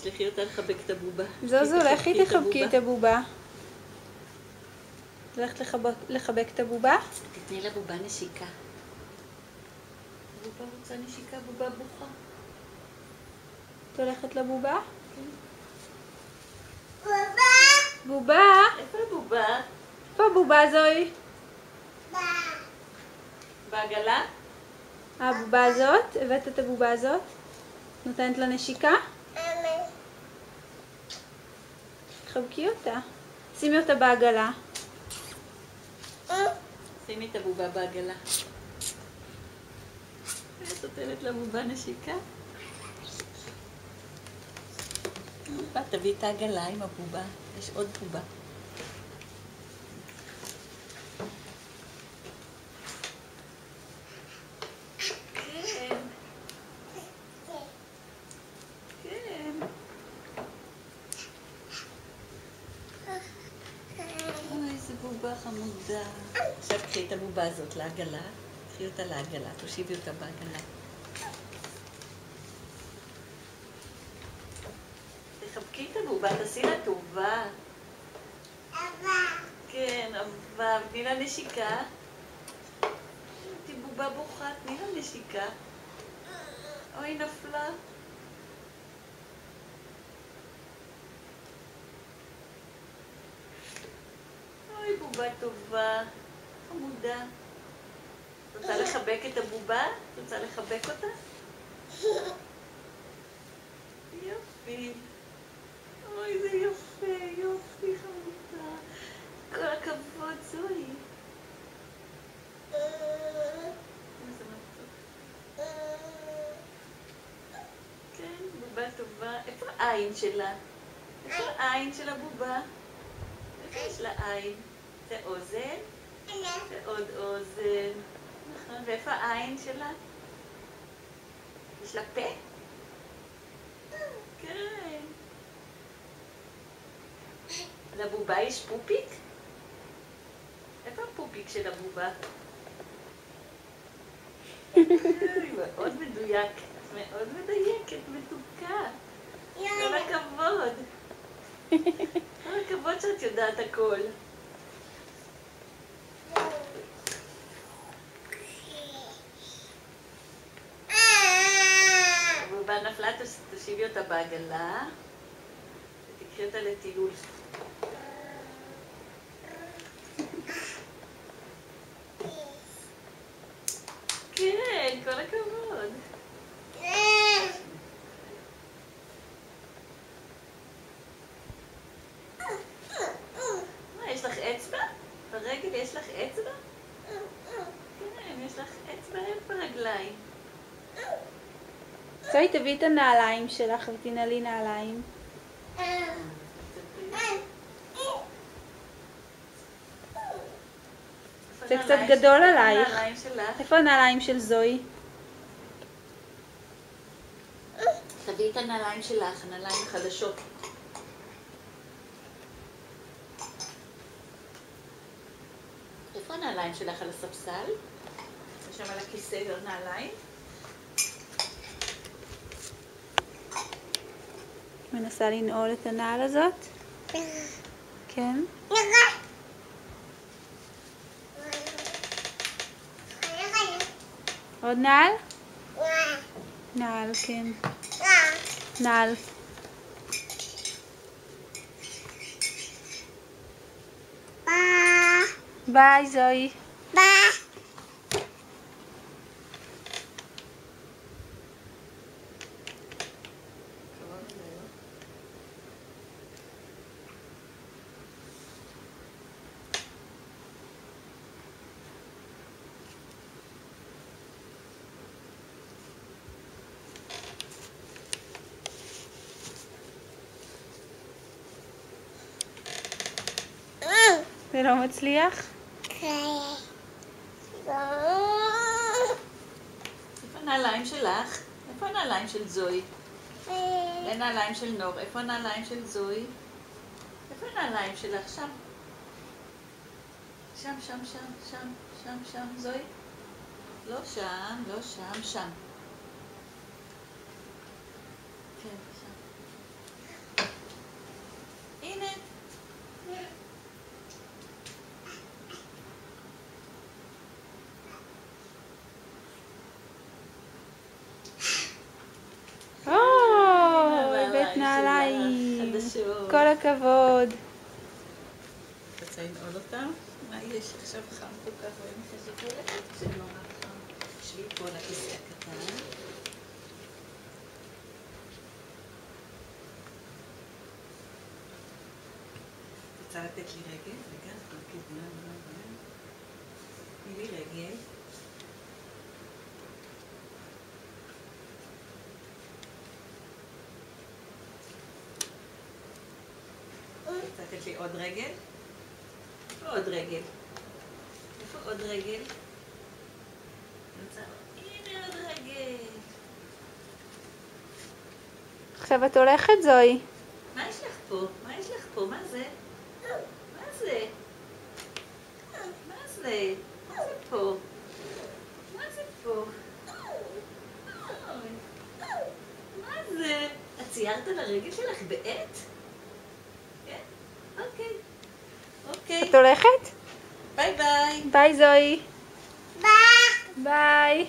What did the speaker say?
תשלחי אותה לחבק את הבובה. זוזו, לכי תחבקי את הבובה. את הולכת לחבק את הבובה? תתני לבובה נשיקה. הבובה רוצה נשיקה, בובה בוכה. את הולכת לבובה? כן. בובה? איפה הבובה? איפה הבובה זוהי? בעגלה? הבובה הזאת? הבאת את הבובה הזאת? נותנת לה נשיקה? חבקי אותה. שימי אותה בעגלה. שימי את הבובה בעגלה. את נותנת לבובה נשיקה? תביא את העגלה עם הבובה. יש עוד בובה. כן. כן. אוי, איזה בובה חמודה. עכשיו קחי את הבובה הזאת לעגלה. קחי אותה לעגלה. תושיבי אותה בעגלה. תחבקי את הבובה, תעשי לה טובה. כן, אהבה. תני לה נשיקה. בובה בוכה, תני לה נשיקה. אוי, נפלה. אוי, בובה טובה. חמודה. רוצה לחבק את הבובה? רוצה לחבק אותה? יופי. אוי, זה יפה, יופי, חמודה. כל הכבוד, זוהי. איזה מתוק. כן, בובה טובה. איפה העין שלה? איפה העין של הבובה? איפה יש לה עין? זה אוזן? זה עוד אוזן. נכון, ואיפה העין שלה? יש לה פה? כן. לבובה יש פופיק? איפה הפופיק של הבובה? מאוד מדויק, מאוד מדייקת, מתוקה. כל הכבוד. כל הכבוד שאת יודעת הכל. הבובה נפלה, תושיבי אותה בעגלה ותקחי אותה לטיול. כן, כל הכבוד. מה, יש לך אצבע? ברגל יש לך אצבע? כן, יש לך אצבע ברגליים. זוהי, תביאי את הנעליים שלך ותנעלי נעליים. זה קצת גדול עלייך. איפה הנעליים של זוהי? תביאי את הנעליים שלך, הנעליים החדשות. איפה הנעליים שלך? על הספסל? יש שם על הכיסא נעליים? מנסה לנעול את הנעל הזאת? כן. עוד נעל? נעל, כן. נעל. ביי, זוהי. זה לא מצליח? איפה הנעליים שלך? איפה הנעליים של זוהי? זה נעליים של נור. איפה הנעליים של זוהי? איפה הנעליים שלך? שם. שם, שם, שם, שם, שם, שם, זוהי? לא שם, לא שם, שם. כן, שם. כל הכבוד. רוצה לנעול אותם? מה יש עכשיו חם כל כך? ואין חשוב ללכת כשנורא חם. שבי פה על הכיסא הקטן. רוצה לתת לי רגל? רגע, חלקי זמן. תני לי רגל. רוצה לתת לי עוד רגל? איפה עוד רגל? איפה עוד רגל? הנה עוד רגל. עכשיו את הולכת, זוהי? מה יש לך פה? מה יש לך פה? מה זה? מה זה? מה זה? מה זה פה? מה זה פה? מה זה? את ציירת על הרגל שלך בעט? כן? אוקיי. אוקיי. את הולכת? ביי ביי. ביי, זוהי. ביי. ביי.